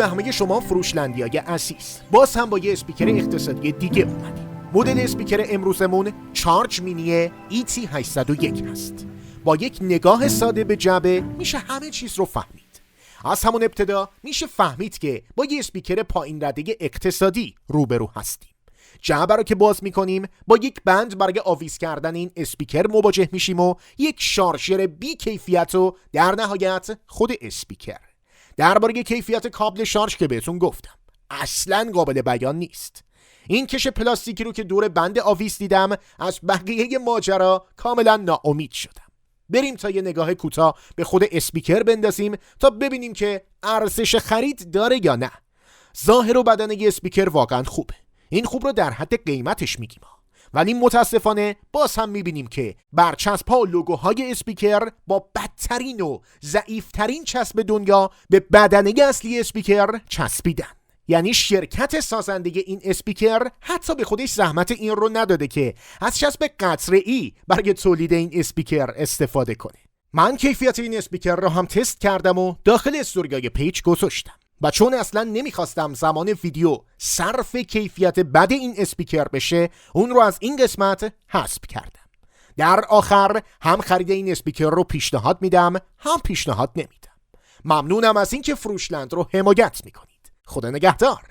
به همه شما فروشلندیای عزیز. باز هم با یه اسپیکر اقتصادی دیگه اومدیم. مدل اسپیکر امروزمون چارج مینی ET801 هست. با یک نگاه ساده به جعبه میشه همه چیز رو فهمید. از همون ابتدا میشه فهمید که با یه اسپیکر پایین رده اقتصادی روبرو هستیم. جعبه رو که باز میکنیم با یک بند برای آویز کردن این اسپیکر مواجه میشیم و یک شارژر بی کیفیت و در نهایت خود اسپیکر. درباره کیفیت کابل شارژ که بهتون گفتم اصلاً قابل بیان نیست. این کش پلاستیکی رو که دور بند آویز دیدم از بقیه ماجرا کاملا ناامید شدم. بریم تا یه نگاه کوتاه به خود اسپیکر بندازیم تا ببینیم که ارزش خرید داره یا نه. ظاهر و بدن یه اسپیکر واقعا خوبه. این خوب رو در حد قیمتش میگیم، ولی متاسفانه باز هم میبینیم که برچسب‌ها و لوگوهای اسپیکر با بدترین و ضعیفترین چسب دنیا به بدنه اصلی اسپیکر چسبیدن. یعنی شرکت سازنده این اسپیکر حتی به خودش زحمت این رو نداده که از چسب قطره‌ای برای تولید این اسپیکر استفاده کنه. من کیفیت این اسپیکر رو هم تست کردم و داخل استوریای پیج گذاشتم و چون اصلا نمیخواستم زمان ویدیو صرف کیفیت بد این اسپیکر بشه اون رو از این قسمت حذف کردم. در آخر هم خرید این اسپیکر رو پیشنهاد میدم هم پیشنهاد نمیدم. ممنونم از اینکه فروشلند رو حمایت میکنید. خدا نگهدار.